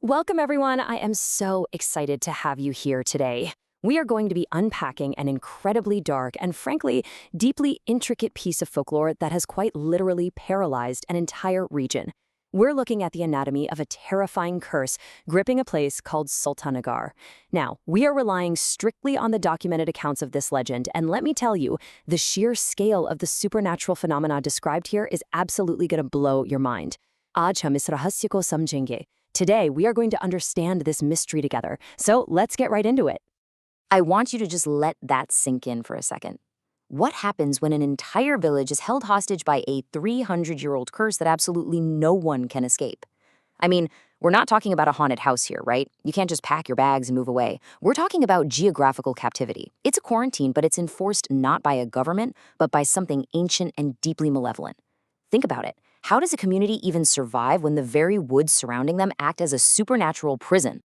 Welcome, everyone. I am so excited to have you here today. We are going to be unpacking an incredibly dark and, frankly, deeply intricate piece of folklore that has quite literally paralyzed an entire region. We're looking at the anatomy of a terrifying curse gripping a place called Sultanagar. Now, we are relying strictly on the documented accounts of this legend, and let me tell you, the sheer scale of the supernatural phenomena described here is absolutely going to blow your mind. Aaj hum is rahasya ko samjhenge. Today, we are going to understand this mystery together, so let's get right into it. I want you to just let that sink in for a second. What happens when an entire village is held hostage by a 300-year-old curse that absolutely no one can escape? I mean, we're not talking about a haunted house here, right? You can't just pack your bags and move away. We're talking about geographical captivity. It's a quarantine, but it's enforced not by a government, but by something ancient and deeply malevolent. Think about it. How does a community even survive when the very woods surrounding them act as a supernatural prison?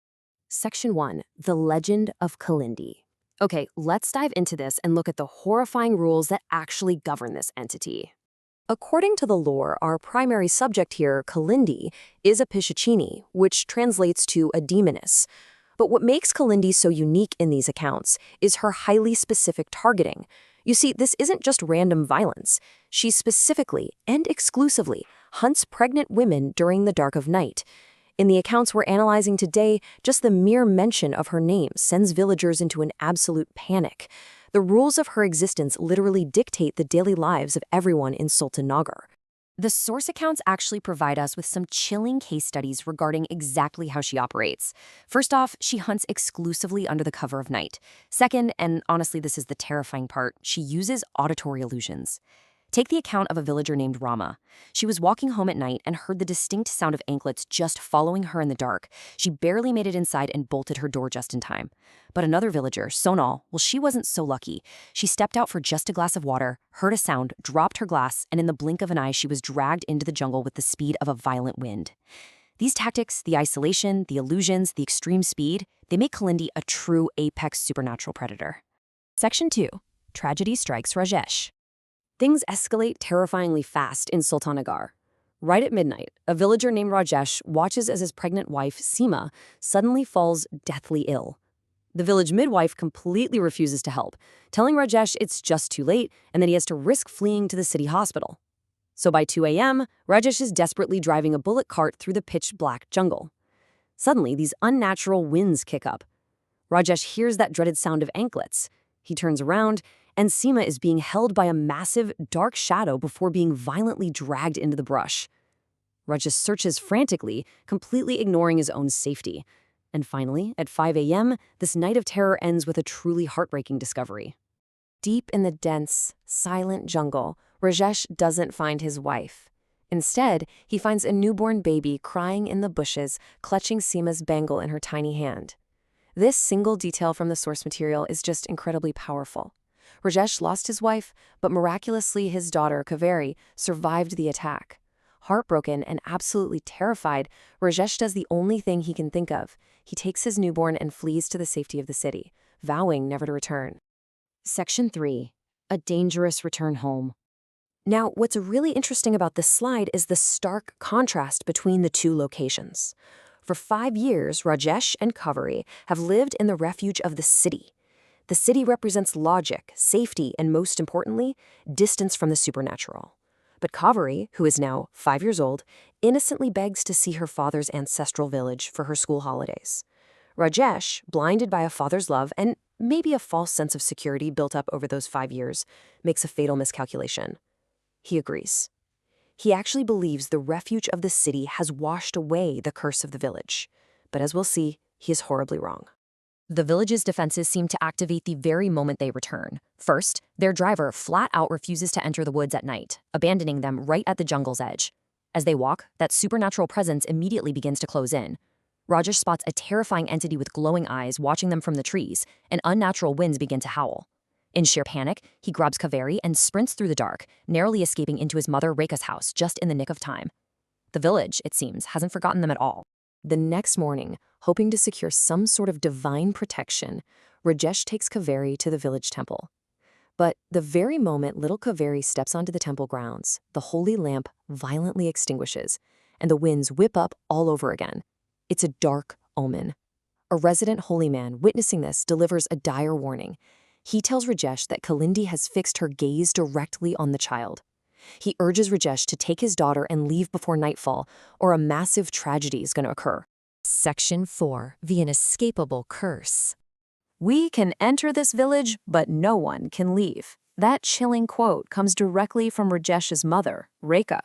Section 1. The Legend of Kalindi. Okay, let's dive into this and look at the horrifying rules that actually govern this entity. According to the lore, our primary subject here, Kalindi, is a Pichichini, which translates to a demoness. But what makes Kalindi so unique in these accounts is her highly specific targeting. You see, this isn't just random violence. She specifically and exclusively hunts pregnant women during the dark of night. In the accounts we're analyzing today, just the mere mention of her name sends villagers into an absolute panic. The rules of her existence literally dictate the daily lives of everyone in Sultanagar. The source accounts actually provide us with some chilling case studies regarding exactly how she operates. First off, she hunts exclusively under the cover of night. Second, and honestly this is the terrifying part, she uses auditory illusions. Take the account of a villager named Rama. She was walking home at night and heard the distinct sound of anklets just following her in the dark. She barely made it inside and bolted her door just in time. But another villager, Sonal, well, she wasn't so lucky. She stepped out for just a glass of water, heard a sound, dropped her glass, and in the blink of an eye she was dragged into the jungle with the speed of a violent wind. These tactics, the isolation, the illusions, the extreme speed, they make Kalindi a true apex supernatural predator. Section 2. Tragedy strikes Rajesh. Things escalate terrifyingly fast in Sultanagar. Right at midnight, a villager named Rajesh watches as his pregnant wife, Seema, suddenly falls deathly ill. The village midwife completely refuses to help, telling Rajesh it's just too late and that he has to risk fleeing to the city hospital. So by 2 a.m., Rajesh is desperately driving a bullock cart through the pitch-black jungle. Suddenly, these unnatural winds kick up. Rajesh hears that dreaded sound of anklets. He turns around, and Seema is being held by a massive, dark shadow before being violently dragged into the brush. Rajesh searches frantically, completely ignoring his own safety. And finally, at 5 a.m., this night of terror ends with a truly heartbreaking discovery. Deep in the dense, silent jungle, Rajesh doesn't find his wife. Instead, he finds a newborn baby crying in the bushes, clutching Seema's bangle in her tiny hand. This single detail from the source material is just incredibly powerful. Rajesh lost his wife, but miraculously his daughter, Kaveri, survived the attack. Heartbroken and absolutely terrified, Rajesh does the only thing he can think of. He takes his newborn and flees to the safety of the city, vowing never to return. Section 3. A dangerous return home. Now, what's really interesting about this slide is the stark contrast between the two locations. For 5 years, Rajesh and Kaveri have lived in the refuge of the city. The city represents logic, safety, and most importantly, distance from the supernatural. But Kaveri, who is now 5 years old, innocently begs to see her father's ancestral village for her school holidays. Rajesh, blinded by a father's love and maybe a false sense of security built up over those 5 years, makes a fatal miscalculation. He agrees. He actually believes the refuge of the city has washed away the curse of the village. But as we'll see, he is horribly wrong. The village's defenses seem to activate the very moment they return. First, their driver flat out refuses to enter the woods at night, abandoning them right at the jungle's edge. As they walk, that supernatural presence immediately begins to close in. Rajesh spots a terrifying entity with glowing eyes watching them from the trees, and unnatural winds begin to howl. In sheer panic, he grabs Kaveri and sprints through the dark, narrowly escaping into his mother Rekha's house just in the nick of time. The village, it seems, hasn't forgotten them at all. The next morning, hoping to secure some sort of divine protection, Rajesh takes Kaveri to the village temple. But the very moment little Kaveri steps onto the temple grounds, the holy lamp violently extinguishes, and the winds whip up all over again. It's a dark omen. A resident holy man witnessing this delivers a dire warning. He tells Rajesh that Kalindi has fixed her gaze directly on the child. He urges Rajesh to take his daughter and leave before nightfall, or a massive tragedy is going to occur. Section 4. The Inescapable Curse. We can enter this village, but no one can leave. That chilling quote comes directly from Rajesh's mother, Rekha.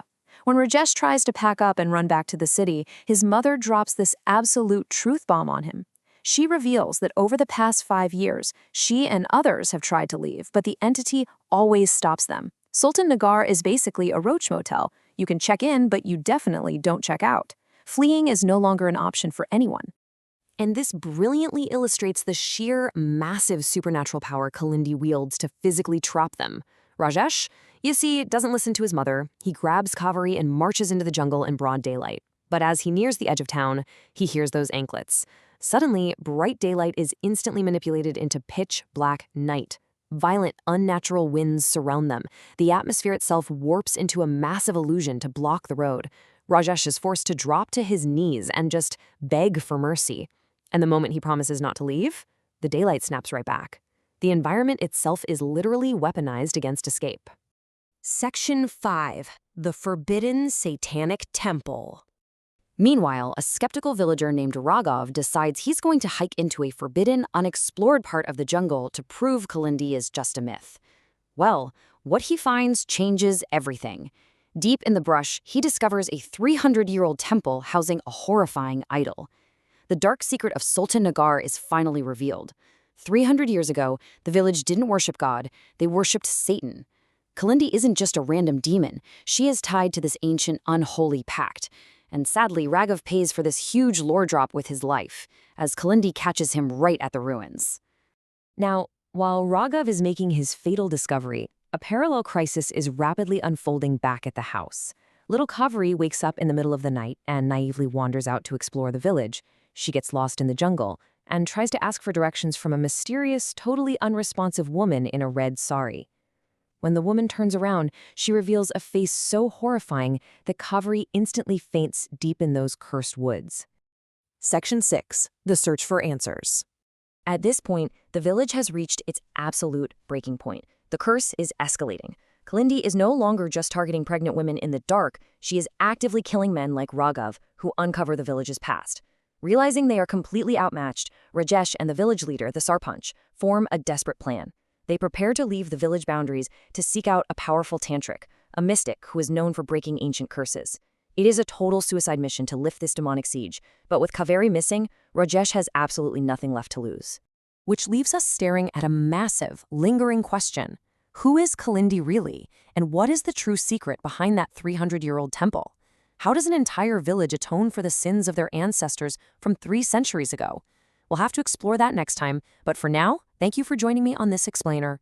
When Rajesh tries to pack up and run back to the city, his mother drops this absolute truth bomb on him. She reveals that over the past 5 years, she and others have tried to leave, but the entity always stops them. Sultan Nagar is basically a roach motel. You can check in, but you definitely don't check out. Fleeing is no longer an option for anyone. And this brilliantly illustrates the sheer, massive supernatural power Kalindi wields to physically trap them. Rajesh, you see, doesn't listen to his mother. He grabs Kaveri and marches into the jungle in broad daylight. But as he nears the edge of town, he hears those anklets. Suddenly, bright daylight is instantly manipulated into pitch-black night. Violent, unnatural winds surround them. The atmosphere itself warps into a massive illusion to block the road. Rajesh is forced to drop to his knees and just beg for mercy. And the moment he promises not to leave, the daylight snaps right back. The environment itself is literally weaponized against escape. Section 5. The Forbidden Satanic Temple. Meanwhile, a skeptical villager named Raghav decides he's going to hike into a forbidden, unexplored part of the jungle to prove Kalindi is just a myth. Well, what he finds changes everything. Deep in the brush, he discovers a 300-year-old temple housing a horrifying idol. The dark secret of Sultan Nagar is finally revealed. 300 years ago, the village didn't worship God, they worshipped Satan. Kalindi isn't just a random demon, she is tied to this ancient, unholy pact. And sadly, Raghav pays for this huge lore drop with his life, as Kalindi catches him right at the ruins. Now, while Raghav is making his fatal discovery, a parallel crisis is rapidly unfolding back at the house. Little Kaveri wakes up in the middle of the night and naively wanders out to explore the village. She gets lost in the jungle and tries to ask for directions from a mysterious, totally unresponsive woman in a red sari. When the woman turns around, she reveals a face so horrifying that Kaveri instantly faints deep in those cursed woods. Section 6. The Search for Answers. At this point, the village has reached its absolute breaking point. The curse is escalating. Kalindi is no longer just targeting pregnant women in the dark, she is actively killing men like Raghav, who uncover the village's past. Realizing they are completely outmatched, Rajesh and the village leader, the Sarpanch, form a desperate plan. They prepare to leave the village boundaries to seek out a powerful tantric, a mystic who is known for breaking ancient curses. It is a total suicide mission to lift this demonic siege, but with Kaveri missing, Rajesh has absolutely nothing left to lose. Which leaves us staring at a massive, lingering question. Who is Kalindi really, and what is the true secret behind that 300-year-old temple? How does an entire village atone for the sins of their ancestors from 3 centuries ago? We'll have to explore that next time, but for now, thank you for joining me on this explainer.